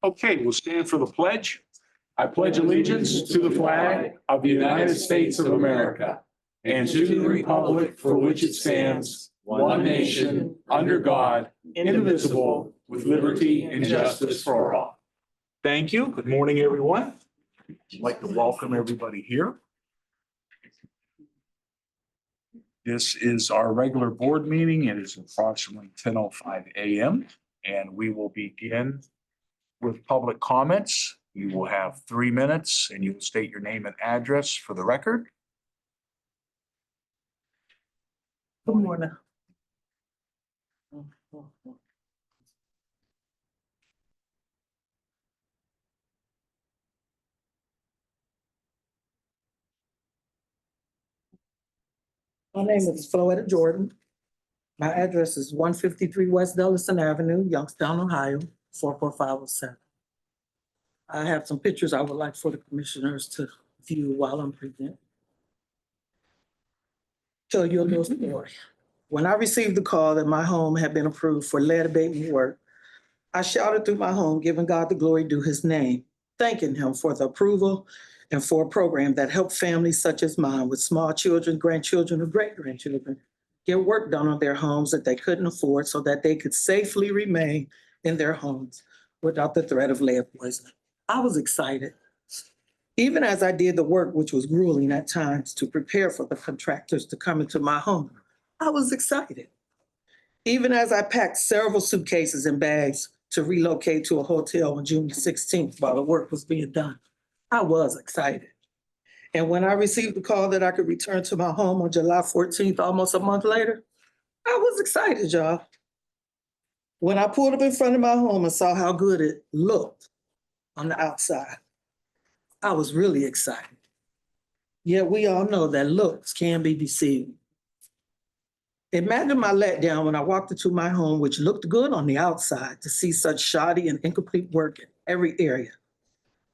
Okay, we'll stand for the pledge. I pledge allegiance to the flag of the United States of America and to the republic for which it stands, one nation, under God, indivisible, with liberty and justice for all. Thank you. Good morning, everyone. I'd like to welcome everybody here. This is our regular board meeting. It is approximately 10:05 a.m. and we will begin with public comments. You will have 3 minutes and you will state your name and address for the record. Good morning. My name is Floetta Jordan. My address is 153 West Dellison Avenue, Youngstown, Ohio, 44507. I have some pictures I would like for the commissioners to view while I'm presenting. Tell you a little story. When I received the call that my home had been approved for lead abatement work, I shouted through my home, giving God the glory due his name, thanking him for the approval and for a program that helped families such as mine with small children, grandchildren, or great-grandchildren get work done on their homes that they couldn't afford so that they could safely remain in their homes without the threat of lead poisoning. I was excited. Even as I did the work, which was grueling at times, to prepare for the contractors to come into my home, I was excited. Even as I packed several suitcases and bags to relocate to a hotel on June 16th while the work was being done, I was excited. And when I received the call that I could return to my home on July 14th, almost a month later, I was excited, y'all. When I pulled up in front of my home and saw how good it looked on the outside, I was really excited. Yet we all know that looks can be deceiving. Imagine my letdown when I walked into my home, which looked good on the outside, to see such shoddy and incomplete work in every area.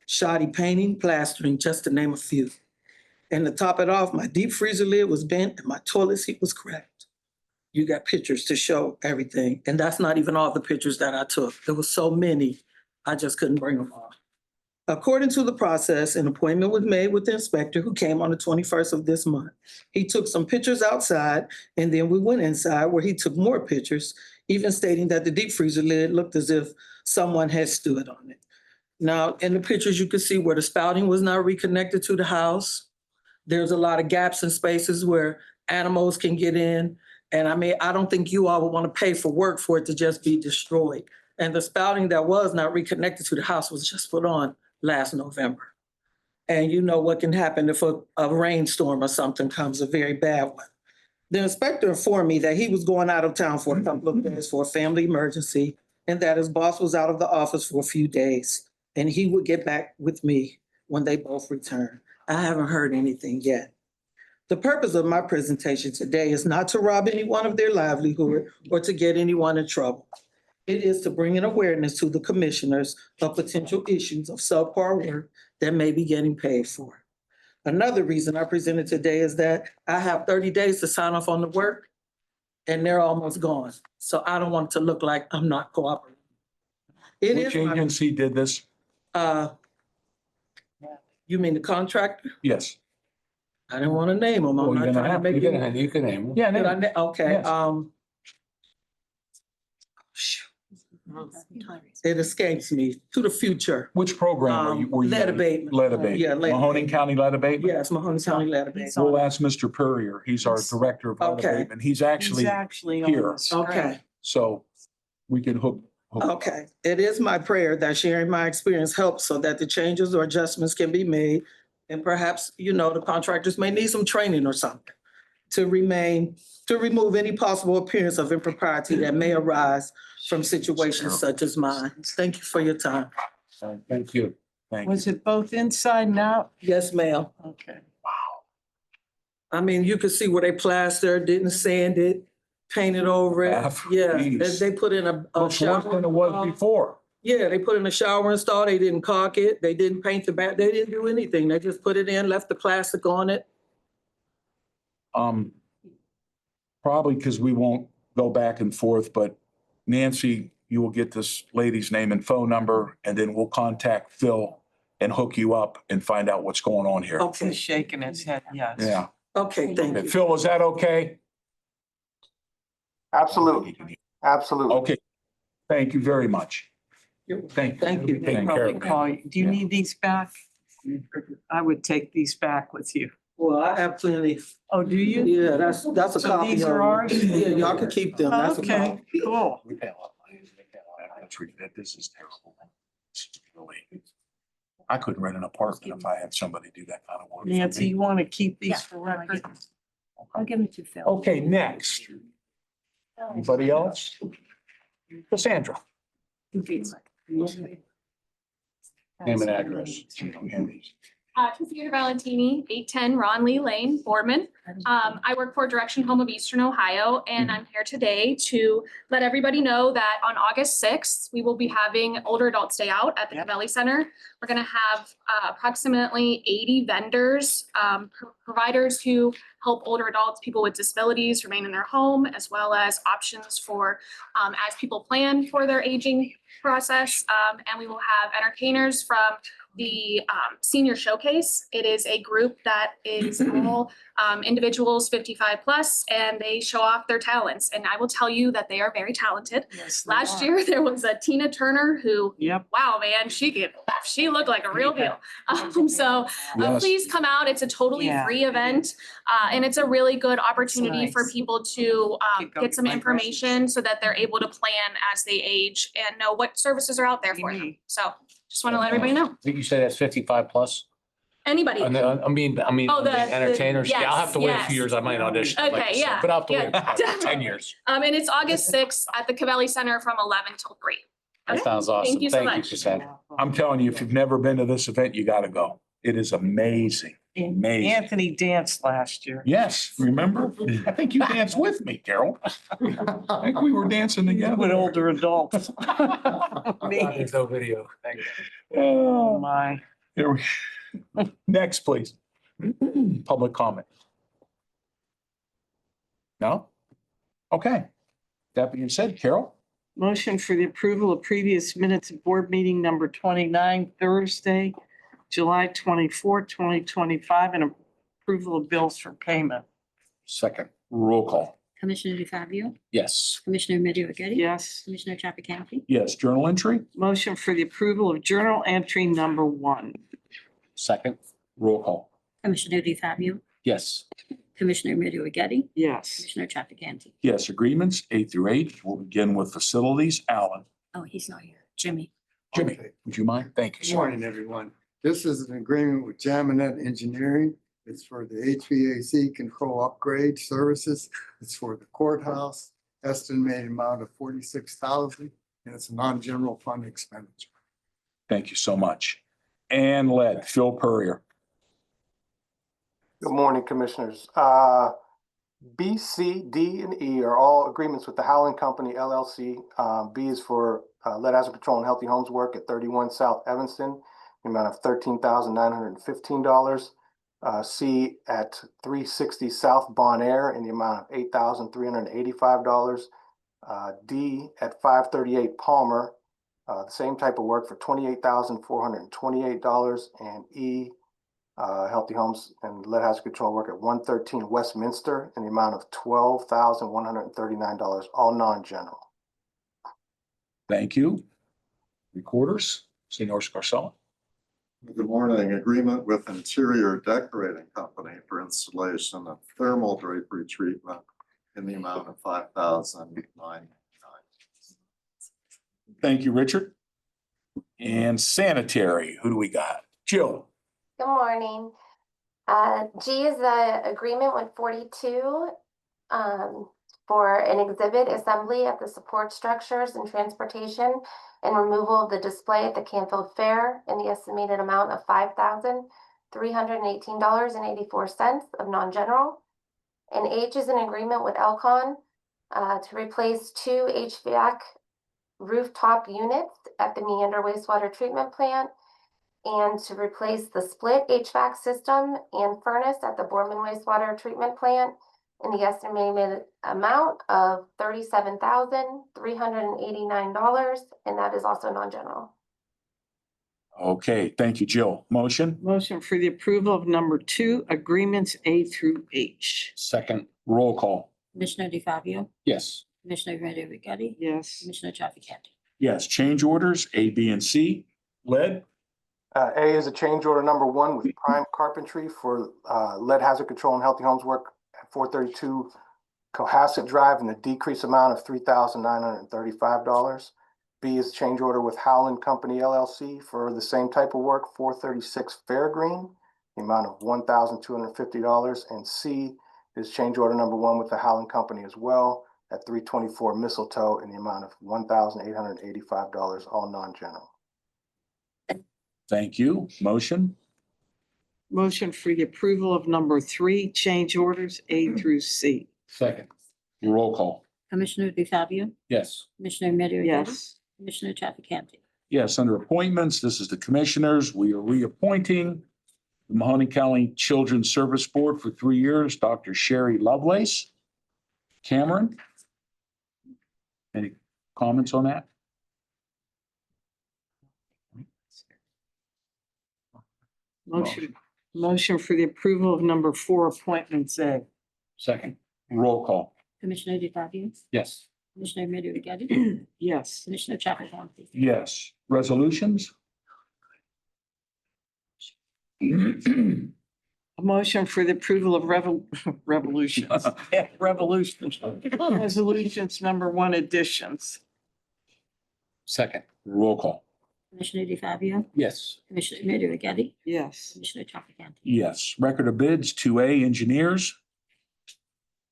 Shoddy painting, plastering, just to name a few. And to top it off, my deep freezer lid was bent and my toilet seat was cracked. You got pictures to show everything. And that's not even all the pictures that I took. There were so many, I just couldn't bring them all. According to the process, an appointment was made with the inspector who came on the 21st of this month. He took some pictures outside and then we went inside where he took more pictures, even stating that the deep freezer lid looked as if someone had stood on it. Now, in the pictures, you can see where the spouting was not reconnected to the house. There's a lot of gaps and spaces where animals can get in. And I mean, I don't think you all would want to pay for work for it to just be destroyed. And the spouting that was not reconnected to the house was just put on last November. And you know what can happen if a rainstorm or something comes, a very bad one. The inspector informed me that he was going out of town for a couple of days for a family emergency and that his boss was out of the office for a few days and he would get back with me when they both returned. I haven't heard anything yet. The purpose of my presentation today is not to rob anyone of their livelihood or to get anyone in trouble. It is to bring an awareness to the commissioners of potential issues of subpar work that may be getting paid for. Another reason I presented today is that I have 30 days to sign off on the work and they're almost gone. So I don't want it to look like I'm not cooperating. Which agency did this? You mean the contractor? Yes. I didn't want to name them. Well, I'm not trying to make it. You can name them. Yeah, Did I okay, Yes. shoot. It escapes me. To the future. Which program were you? Lead abatement. Lead abatement. Yeah, lead Mahoning abatement. County lead abatement? Yes, Mahoning County lead abatement. We'll ask Mr. Purrier. He's our Yes. director of lead Okay. abatement. He's actually here. Okay, So we can hook. okay. It is my prayer that sharing my experience helps so that the changes or adjustments can be made. And perhaps, you know, the contractors may need some training or something to remove any possible appearance of impropriety that may arise from situations such as mine. Thank you for your time. Thank you. Thank you. Was it both inside and out? Yes, ma'am. Okay. I mean, you could see where they plastered, didn't sand it, painted over it. Yeah, Geez. they put in a Looks worse shower. than it was before. Yeah, they put in a shower install. They didn't caulk it. They didn't paint the back. They didn't do anything. They just put it in, left the plastic on it. Probably because we won't go back and forth, but Nancy you will get this lady's name and phone number, and then we'll contact Phil and hook you up and find out what's going on here. Okay, He's shaking his head, yes. Yeah. okay, thank Okay, you. Phil, is that okay? Absolutely, absolutely. Okay. Thank you very much. Thank you. Thank you. Taking care Probably of me. call you. Do you Yeah. need these back? I would take these back with you. Well, I have plenty. Oh, do you? Yeah, that's a So copy. these of are it. ours? Yeah, y'all can keep them. That's a Okay, copy. cool. We pay a lot of money. This is terrible. This is really, I couldn't rent an apartment if I had somebody do that kind of work. for me. Nancy, you want to keep Yeah, these for I like record? it. I'll give them to Phil. Okay, next. Anybody else? Cassandra. Name and address. Cassandra Valentini, 810 Ron Lee Lane, Boardman. I work for Direction Home of Eastern Ohio, and I'm here today to let everybody know that on August 6th, we will be having Older Adults Day Out at the Yep. Cavelli Center. We're going to have approximately 80 vendors, providers who help older adults, people with disabilities remain in their home, as well as options for as people plan for their aging process. And we will have entertainers from the Senior Showcase. It is a group that is all individuals 55 plus, and they show off their talents. And I will tell you that they are very talented. Yes, they Last are. year, there was a Tina Turner who, Yep. wow, man, she looked like a real deal. So Yes. please come out. It's a totally Yeah. free event. And it's a really good opportunity for nice. people to Kick up get some your information so that they're able to plan as they age and know what services are out there for them. Unique. So just want to let everybody know. I think you said that's 55 plus. Anybody. I mean, Oh, the entertainers. Yeah, I'll have to wait a yes, few years. I might audition. Okay, like you said, yeah, But I'll have to yeah, wait about 10 definitely. years. And it's August 6th at the Cavelli Center from 11 till 3. That Okay? sounds awesome. Thank you so Thank you, much. Cassandra. I'm telling you, if you've never been to this event, you gotta go. It is amazing, amazing. Anthony danced last year. Yes, remember? I think you danced with me, Carol. I think we were dancing together. With older adults. Me. There's no video. Thank you. Oh, my. Here we, next, please. Public comment. No? Okay. That being said, Carol, Motion for the approval of previous minutes of board meeting number 29, Thursday, July 24, 2025, and approval of bills for payment. second, roll call. Commissioner DeFabio, Yes. Commissioner Middy, Yes. Commissioner Trafficante, Yes, journal entry, Motion for the approval of journal entry number 1. Second. roll call. Commissioner DeFabio, Yes. Commissioner Middy, Yes. Commissioner Trafficante. Yes, agreements A through H. We'll begin with facilities. Alan. Oh, he's not here. Jimmy. Jimmy, Okay. would you mind? Thank you, Good sir. morning, everyone. This is an agreement with Jaminet Engineering. It's for the HVAC control upgrade services. It's for the courthouse, estimated amount of 46,000, and it's a non-general fund expenditure. Thank you so much. And lead, Phil Purrier. Good morning, Commissioners. B, C, D, and E are all agreements with the Howland Company LLC. B is for lead hazard control and healthy homes work at 31 South Evanston, the amount of $13,915. C at 360 South Bon Air in the amount of $8,385. D at 538 Palmer, the same type of work for $28,428. And E, healthy homes and lead hazard control work at 113 Westminster in the amount of $12,139, all non-general. Thank you. Recorders, Senor Scarcella. Good morning. Agreement with Interior Decorating Company for installation of thermal drapery treatment in the amount of $5,009. Thank you, Richard. And sanitary, who do we got? Jill. Good morning. G is the agreement with 42 for an exhibit assembly at the support structures and transportation and removal of the display at the Canfield Fair in the estimated amount of $5,318.84 of non-general. And H is an agreement with Elcon to replace 2 HVAC rooftop units at the Meander wastewater treatment plant and to replace the split HVAC system and furnace at the Boardman wastewater treatment plant in the estimated amount of $37,389, and that is also non-general. Okay, thank you, Jill. Motion? Motion for the approval of number 2, agreements A through H. Second. Roll call. Commissioner DeFabio, Yes. Commissioner Remedy Agati, Yes. Commissioner Trafficant. Yes, change orders A, B, and C. Lead? A is a change order number 1 with Prime Carpentry for lead hazard control and healthy homes work at 432 Cohasset Drive in a decreased amount of $3,935. B is change order with Howland Company LLC for the same type of work, 436 Fairgreen, the amount of $1,250. And C is change order number 1 with the Howland Company as well at 324 Mistletoe in the amount of $1,885, all non-general. Thank you. Motion? Motion for the approval of number 3, change orders A through C. Second. Roll call. Commissioner DeFabio, Yes. Commissioner Remedy Agati, Yes. Commissioner Trafficant. Yes, under appointments, this is the commissioners. We are reappointing the Mahoning County Children's Service Board for 3 years, Dr. Sherry Lovelace. Cameron? Any comments on that? Motion for the approval of number 4, appointments A. Second. Roll call. Commissioner DeFabio, Yes. Commissioner Remedy Agati, Yes. Commissioner Trafficant. Yes. Resolutions? A motion for the approval of revolutions. Yeah, revolutions. Resolutions number 1, additions. Second. Roll call. Commissioner DeFabio, Yes. Commissioner Remedy Agati, Yes. Commissioner Trafficant. Yes. Record of bids, 2A, engineers.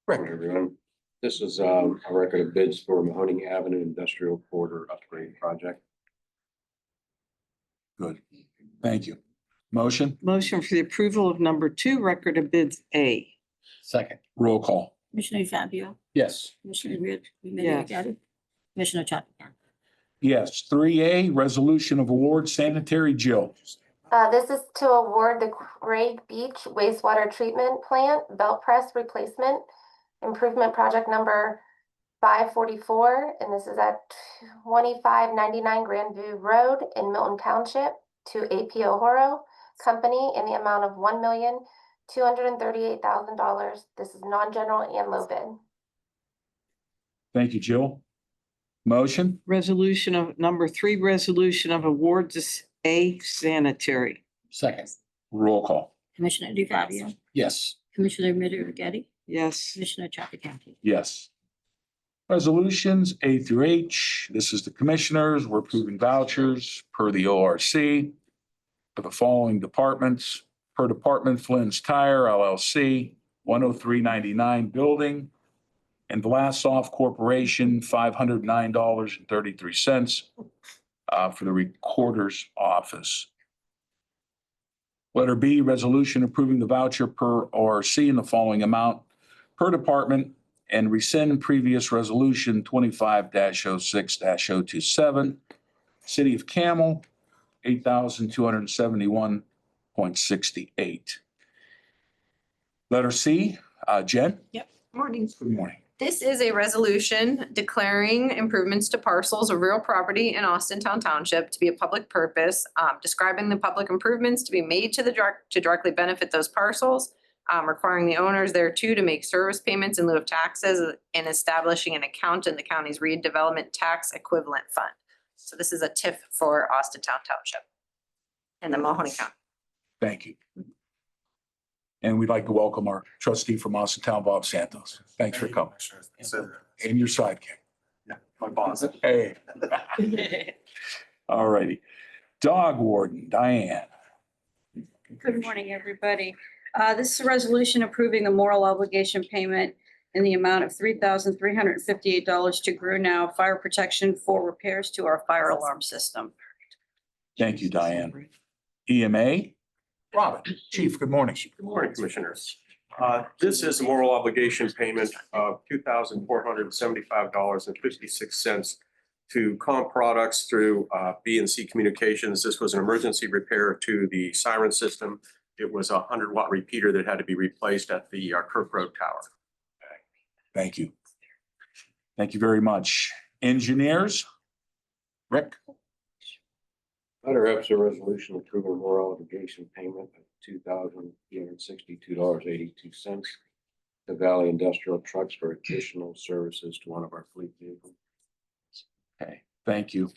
Correct, everyone. This is a record of bids for Mahoning Avenue Industrial Corridor Upgrade Project. Good. Thank you. Motion? Motion for the approval of number 2, record of bids A. Second. Roll call. Commissioner DeFabio, Yes. Commissioner Remedy Yes. Agati, Commissioner Trafficant. Yes. 3A, resolution of award sanitary. Jill? This is to award the Craig Beach wastewater treatment plant belt press replacement improvement project number 544, and this is at 2599 Grandview Road in Milton Township to APO Horo Company in the amount of $1,238,000. This is non-general and low bid. Thank you, Jill. Motion? Resolution of number 3, resolution of awards A, sanitary. Second. Roll call. Commissioner DeFabio, Yes. Commissioner Remedy Agati, Yes. Commissioner Trafficant. Yes. Resolutions A through H. This is the commissioners. We're approving vouchers per the ORC for the following departments. Per department, Flynn's Tire LLC, 10399 Building, and Vlassoff Corporation, $509.33 for the recorder's office. Letter B, resolution approving the voucher per ORC in the following amount per department and rescind previous resolution 25-06-027. City of Camel, $8,271.68. Letter C, Jen? Morning. Good morning. This is a resolution declaring improvements to parcels of real property in Austintown Township to be a public purpose, describing the public improvements to be made to directly benefit those parcels, requiring the owners thereto to make service payments in lieu of taxes, and establishing an account in the county's redevelopment tax equivalent fund. So this is a TIF for Austintown Township and the Mahoning County. Thank you. And we'd like to welcome our trustee from Austintown, Bob Santos. Thanks for coming. And your sidekick. Yeah, my boss. Hey. All righty. Dog warden, Diane. Good morning, everybody. This is a resolution approving the moral obligation payment in the amount of $3,358 to Grunow Fire Protection for repairs to our fire alarm system. Thank you, Diane. EMA, Robin, Chief, good morning. Good morning, Commissioners. This is a moral obligation payment of $2,475.56 to Comp Products through B&C Communications. This was an emergency repair to the siren system. It was a 100-watt repeater that had to be replaced at the Kirk Road Tower. Thank you. Thank you very much. Engineers? Rick? Under F's a resolution approving moral obligation payment of $2,362.82 to Valley Industrial Trucks for additional services to one of our fleet vehicles. Okay, thank you.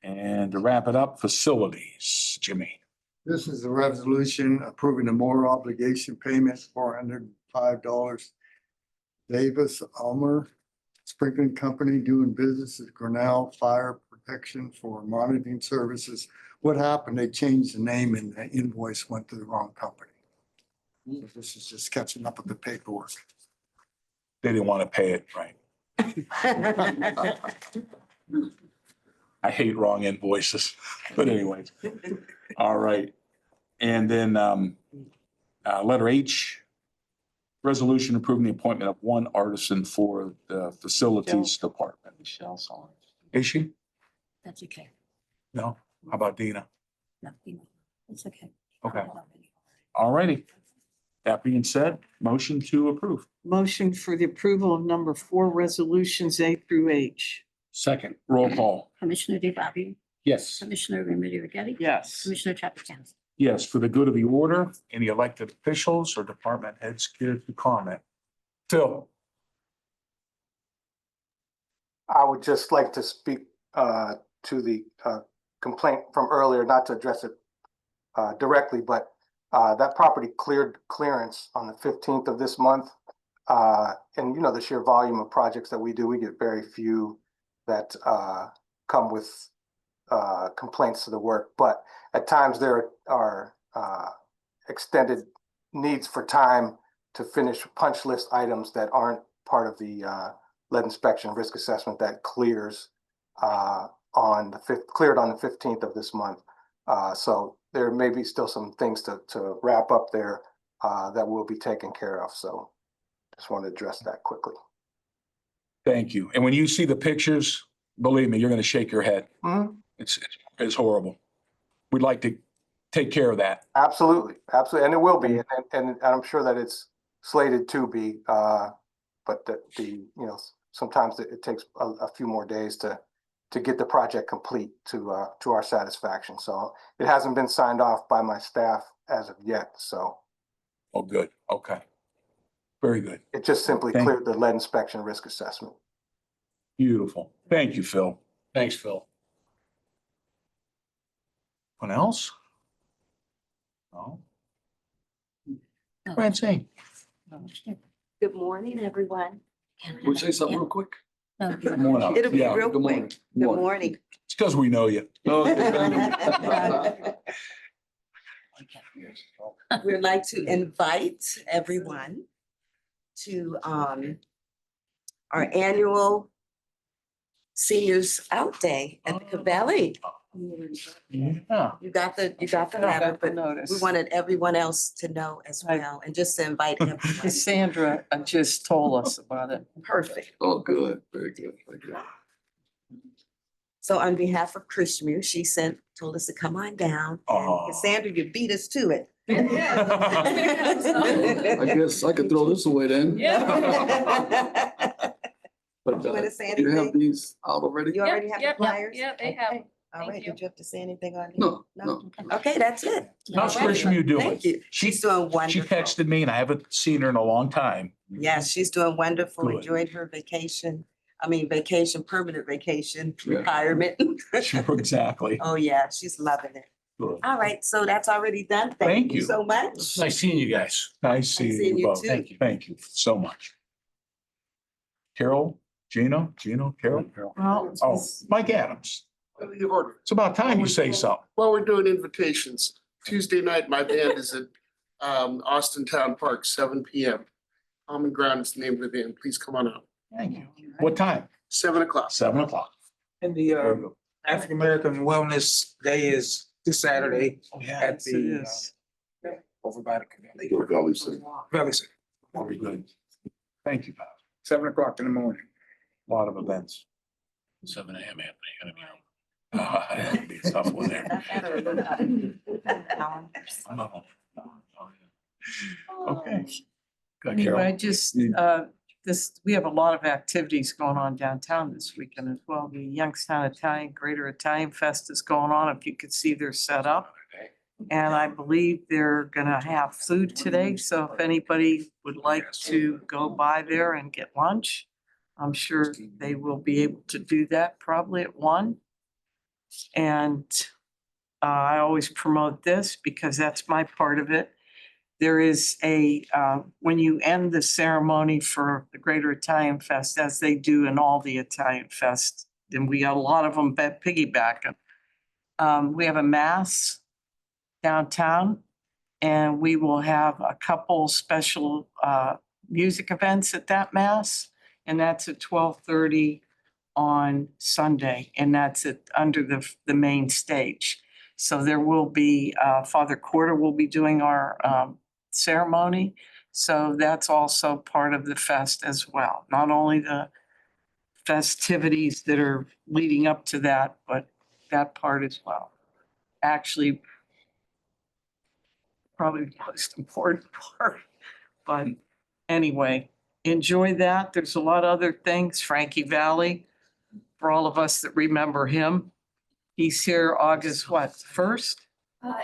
And to wrap it up, facilities, Jimmy. This is a resolution approving the moral obligation payment, $405. Davis Ulmer Sprinkling Company doing business at Grinnell Fire Protection for monitoring services. What happened? They changed the name and the invoice went to the wrong company. So this is just catching up with the paperwork. They didn't want to pay it, right? I hate wrong invoices, but anyways. All right. And then letter H, resolution approving the appointment of one artisan for the facilities department. Michelle's on. Is she? That's okay. No? How about Dina? No, it's okay. Okay. All righty. That being said, motion to approve. Motion for the approval of number 4 resolutions A through H. Second. Roll call. Commissioner DeFabio, Yes. Commissioner Remedy Agati, Yes. Commissioner Trafficant. Yes, for the good of the order, any elected officials or department heads care to comment? Phil? I would just like to speak to the complaint from earlier, not to address it directly, but that property cleared clearance on the 15th of this month. And you know, the sheer volume of projects that we do, we get very few that come with complaints to the work. But at times there are extended needs for time to finish punch list items that aren't part of the lead inspection risk assessment that clears on the 5th, cleared on the 15th of this month. So there may be still some things to wrap up there that will be taken care of. So just want to address that quickly. Thank you. And when you see the pictures, believe me, you're going to shake your head. Mhm. It's horrible. We'd like to take care of that. Absolutely, absolutely, and it will be, and I'm sure that it's slated to be. But the you know, sometimes it takes a few more days to get the project complete to our satisfaction. So it hasn't been signed off by my staff as of yet. So. Oh, good. Okay. Very good. It just simply cleared the lead inspection risk assessment. Beautiful. Thank you, Phil. Thanks, Phil. Anyone else? No? Francine? Good morning, everyone. Can we say something real quick? No, Come on up. It'll be Yeah, real Good morning. quick. Good morning. It's because we know you. We'd like to invite everyone to our annual Seniors Out Day at the Cavalli. Yeah. You got the letter, but we wanted everyone else to know as well, and just to invite everyone. Cassandra just told us about it. Perfect. Oh, good. Very good. Very good. So on behalf of Krishmu, she told us to come on down. Aw. And Cassandra, you beat us to it. I guess I could throw this away then. But You wanna say you have anything? these out already? You already have the flyers? Yeah, they have. Okay. All right, did you have to say anything on here? No, no. Okay, that's it. How's All right. Krishmu doing? Thank you. She's doing She wonderful. texted me and I haven't seen her in a long time. Yes, she's doing wonderful, Good. enjoyed her vacation. Permanent vacation, Yeah. retirement. Sure, exactly. Oh, yeah, she's loving it. Good. All right, so that's already done. Thank Thank you you. so much. Nice seeing you guys. Nice seeing seeing you you both. too. Thank you. Thank you so much. Carol, Gino, Carol? Well, Oh, Mike Adams. It's about time you say something. Well, we're doing invitations. Tuesday night, my band is at Austin Town Park, 7 PM. Common Ground is the name of the band. Please come on out. Thank you. What time? 7 o'clock. 7 o'clock. And the African American Wellness Day is this Saturday at the over by the Valley Center. Valley Center, Very good. Thank you, Bob. 7 o'clock in the morning. A lot of events. 7 a.m. Anthony. Gonna be home. That'd be a tough one there. Okay. Good, Anyway, Carol. just, we have a lot of activities going on downtown this weekend as well. The Youngstown Italian, Greater Italian Fest is going on. If you could see their setup. And I believe they're gonna have food today, so if anybody would like to go by there and get lunch, I'm sure they will be able to do that probably at 1. And I always promote this because that's my part of it. There is when you end the ceremony for the Greater Italian Fest, as they do in all the Italian fests, and we got a lot of them piggybacking. We have a mass downtown, and we will have a couple special music events at that mass, and that's at 12:30 on Sunday, and that's under the main stage. So there will be, Father Corder will be doing our ceremony, so that's also part of the fest as well. Not only the festivities that are leading up to that, but that part as well. Actually, probably the most important part. But anyway, enjoy that. There's a lot of other things. Frankie Valli, for all of us that remember him. He's here August, what, 1st?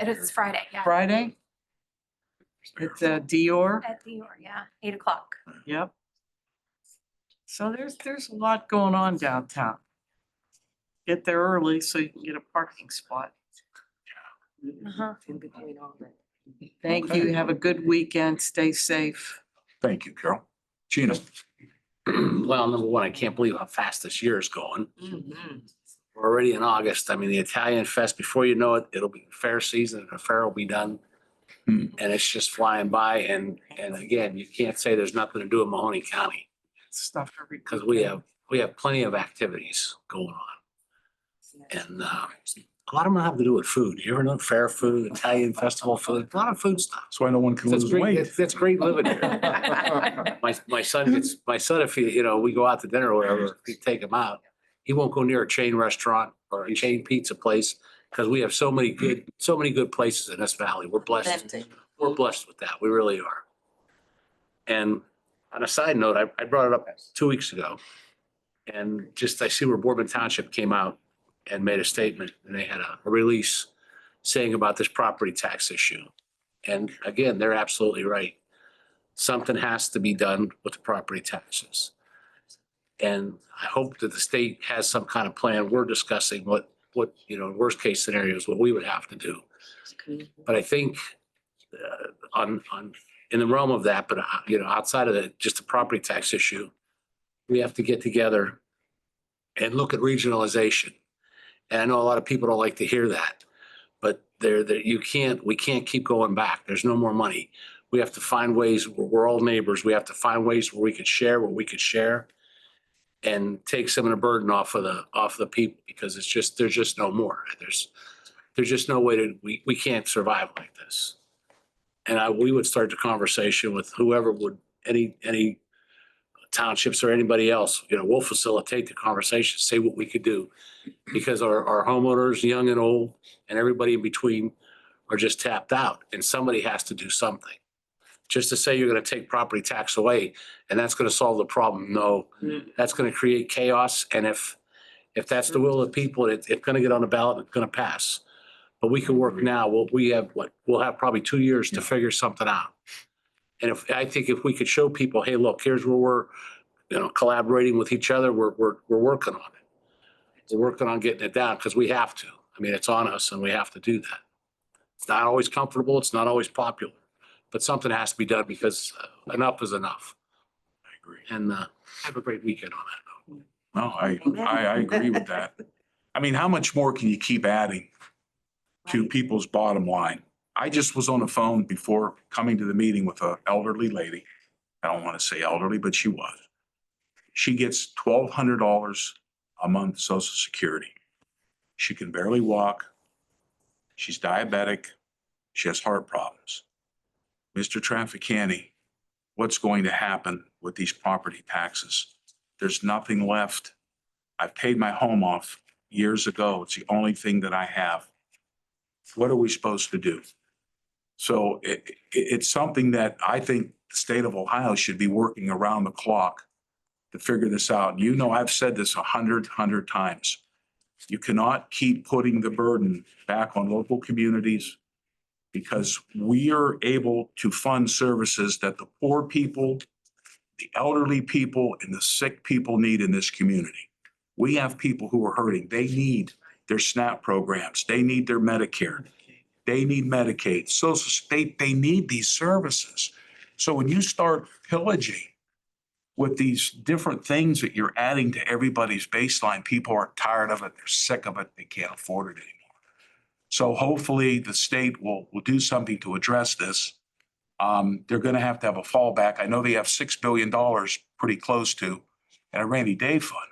It is Friday, yeah. Friday? At Dior? At Dior, yeah, 8:00. Yep. So there's a lot going on downtown. Get there early so you can get a parking spot. Uh-huh. Thank you. Have a good weekend. Stay safe. Thank you, Carol. Gina? Well, number one, I can't believe how fast this year is going. We're already in August. I mean, the Italian Fest, before you know it, it'll be fair season and the fair will be done. Hmm. And it's just flying by. And again, you can't say there's nothing to do in Mahoning County Stuff every. because we have plenty of activities going on. And a lot of them have to do with food. You ever know fair food, Italian festival food, a lot of food stuff. That's why no one can So it's lose great. weight. That's great living here. My son, if we go out to dinner or whatever, if you take him out, he won't go near a chain restaurant or a chain pizza place because we have so many good places in this valley. We're blessed. We're blessed with that. We really are. And on a side note, I brought it up 2 weeks ago. And I see where Boardman Township came out and made a statement, and they had a release saying about this property tax issue. And again, they're absolutely right. Something has to be done with the property taxes. And I hope that the state has some kind of plan. We're discussing what, worst case scenarios, what we would have to do. But I think in the realm of that, but outside of just the property tax issue, we have to get together and look at regionalization. And I know a lot of people don't like to hear that, but we can't keep going back. There's no more money. We have to find ways, we're all neighbors. We have to find ways where we could share what we could share and take some of the burden off of the people because there's just no more. There's just no way we can't survive like this. And we would start the conversation with whoever would, any townships or anybody else, we'll facilitate the conversation, say what we could do. Because our homeowners, young and old, and everybody in between are just tapped out and somebody has to do something. Just to say you're gonna take property tax away and that's gonna solve the problem, no. That's gonna create chaos, and if that's the will of the people, it's gonna get on the ballot, it's gonna pass. But we can work now. We'll have probably 2 years to figure something out. And I think if we could show people, hey, look, here's where we're, collaborating with each other, we're working on it. We're working on getting it down because we have to. I mean, it's on us and we have to do that. It's not always comfortable. It's not always popular, but something has to be done because enough is enough. I agree. And have a great weekend on that note. No, I agree with that. I mean, how much more can you keep adding to people's bottom line? I just was on the phone before coming to the meeting with an elderly lady. I don't want to say elderly, but she was. She gets $1,200 a month Social Security. She can barely walk. She's diabetic. She has heart problems. Mr. Trafficani, what's going to happen with these property taxes? There's nothing left. I've paid my home off years ago. It's the only thing that I have. What are we supposed to do? So it's something that I think the state of Ohio should be working around the clock to figure this out. You know, I've said this 100 times. You cannot keep putting the burden back on local communities because we are able to fund services that the poor people, the elderly people, and the sick people need in this community. We have people who are hurting. They need their SNAP programs. They need their Medicare. They need Medicaid. Social state, they need these services. So when you start pillaging with these different things that you're adding to everybody's baseline, people are tired of it. They're sick of it. They can't afford it anymore. So hopefully the state will do something to address this. They're going to have a fallback. I know they have $6 billion pretty close to in a rainy day fund.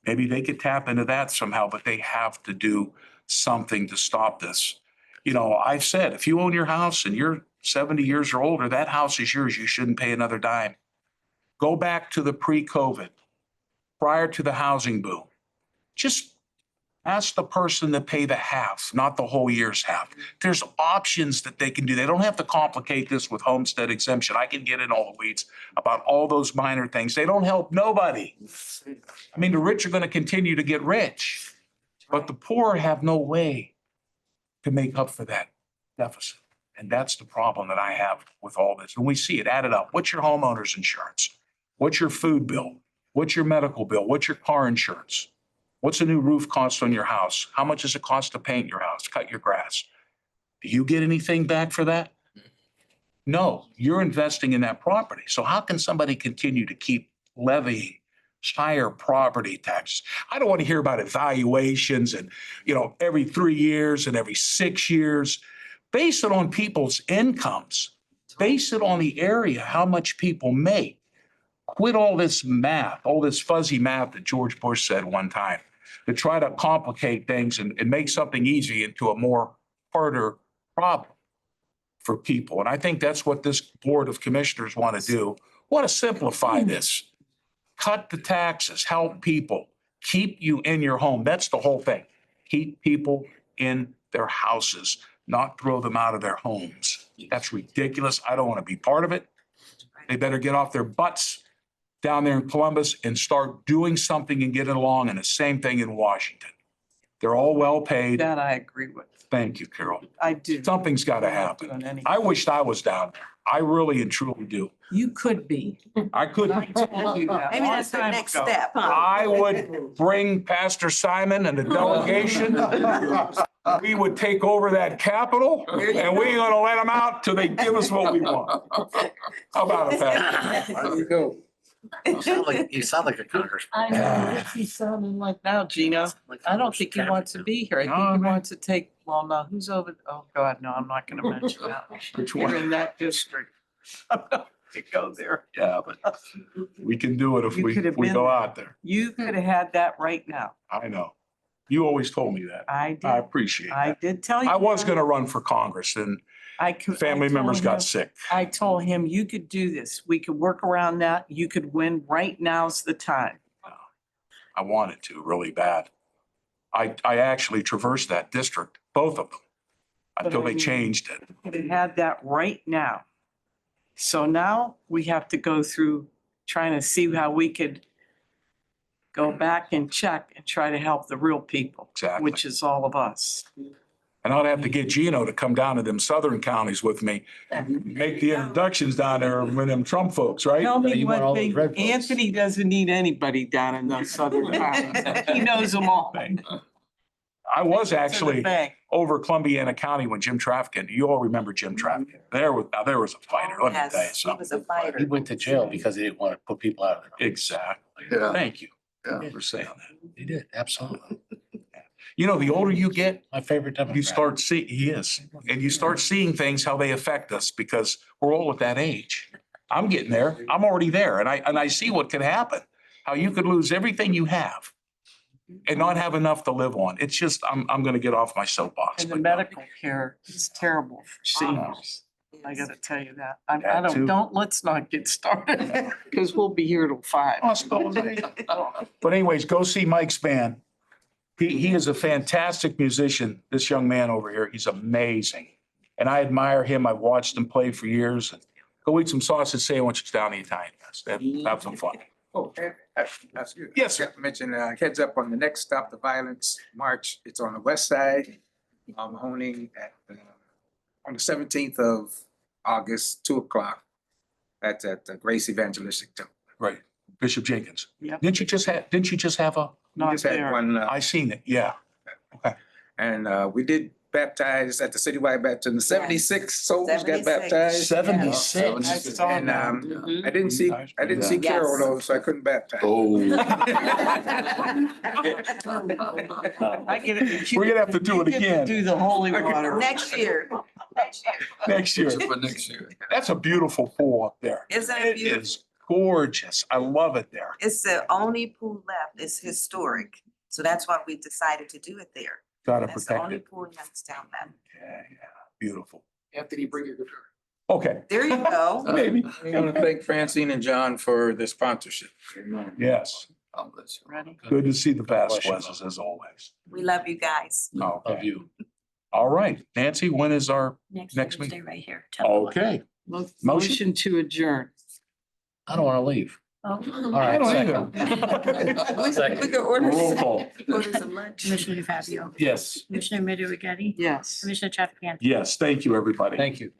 Maybe they could tap into that somehow, but they have to do something to stop this. You know, I've said, if you own your house and you're 70 years or older, that house is yours. You shouldn't pay another dime. Go back to the pre-COVID, prior to the housing boom. Just ask the person to pay the half, not the whole year's half. There's options that they can do. They don't have to complicate this with homestead exemption. I can get in all the weeds about all those minor things. They don't help nobody. I mean, the rich are going to continue to get rich, but the poor have no way to make up for that deficit. And that's the problem that I have with all this. When we see it added up, what's your homeowner's insurance? What's your food bill? What's your medical bill? What's your car insurance? What's a new roof cost on your house? How much does it cost to paint your house, cut your grass? Do you get anything back for that? No, you're investing in that property. So how can somebody continue to keep levying higher property taxes? I don't want to hear about evaluations and, you know, every 3 years and every 6 years. Base it on people's incomes. Base it on the area, how much people make. Quit all this math, all this fuzzy math that George Bush said one time, to try to complicate things and make something easy into a more harder problem for people. And I think that's what this Board of Commissioners want to do. Want to simplify this. Cut the taxes, help people, keep you in your home. That's the whole thing. Keep people in their houses, not throw them out of their homes. That's ridiculous. I don't want to be part of it. They better get off their butts down there in Columbus and start doing something and getting along. And the same thing in Washington. They're all well paid. That I agree with. Thank you, Carol. I do. Something's got to happen. I wished I was down there. I really and truly do. You could be. I could. Maybe that's the next step, huh? I would bring Pastor Simon and the delegation. We would take over that Capitol and we ain't gonna let them out till they give us what we want. How about it, Pastor? There you go. You sound like a congressman. I know, what's he sounding like now, Gino? I don't think he wants to be here. I think he wants to take, well, no, who's over, oh, God, no, I'm not gonna mention that. Which You're one? in that district. I'm not gonna go there. Yeah, but we can do it if You we could have go been- out there. You could have had that right now. I know. You always told me that. I I did. appreciate I that. did tell you. I was that. gonna run for Congress and I family told members him- got sick. I told him, you could do this. We could work around that. You could win. Right now's the time. I wanted to really bad. I actually traversed that district, both of them, until they changed it. Could have had that right now. So now we have to go through trying to see how we could go back and check and try to help the real people. Exactly. Which is all of us. And I'd have to get Gino to come down to them southern counties with me, make the introductions down there with them Trump folks, right? Tell me you want all one those thing, red votes. Anthony doesn't need anybody down in those southern counties. He knows them all. I was To the actually bank. over Columbiana County when Jim Traffic, you all remember Jim Traffic. There was a fighter, let me tell you Yes, he something. was a fighter. He went to jail because he didn't want to put people out of their home. Exactly. Yeah. Thank you Yeah. for saying that. He did, absolutely. You know, the older you get, My favorite Democrat. you start see, yes, and you start seeing things, how they affect us because we're all at that age. I'm getting there. I'm already there. And I see what could happen, how you could lose everything you have and not have enough to live on. It's just, I'm going to get off my soapbox. And the but- medical care is terrible for seniors. I gotta tell you that. I That too. let's not get started because we'll be here till 5. But anyways, go see Mike's band. He is a fantastic musician, this young man over here. He's amazing. And I admire him. I've watched him play for years. Go eat some sausage sandwiches down the Italian Fest. Have some fun. That's good. Yes, sir. Got to mention, heads up on the next Stop the Violence March. It's on the west side. Mahoning at, on the 17th of August, 2:00. That's at the Grace Evangelistic Temple. Right. Bishop Jenkins. Yep. Didn't you just have a, We just had one, I seen it, yeah. and we did baptize at the citywide baptism. 76 souls got 76. baptized. 76. I saw And that. I didn't see Carol Yes. though, so I couldn't baptize. Oh. I get it. We're gonna have to do it again Do the holy water. Next year. next year. For next year. That's a beautiful pool up there. Isn't it It beautiful? is gorgeous. I love it there. It's the only pool left. It's historic. So that's why we decided to do it there. Gotta That's the protect only it. pool in Youngstown left. Yeah, beautiful. Anthony, bring your guitar. Okay, There you go. maybe. We want to thank Francine and John for the sponsorship. Yes, God bless you. Ready? good to see the Vasquez's as always. We love you guys. Love Okay, you. all right. Nancy, when is our, Next Next week. Thursday, right here. okay, Motion to adjourn. I don't want to leave. Oh. All right, don't second. We Second. could order roll call. some lunch. Commissioner DeFabio. Yes, Commissioner Middy Regetti. Yes. Commissioner Trafficant. yes, thank you, everybody. Thank you.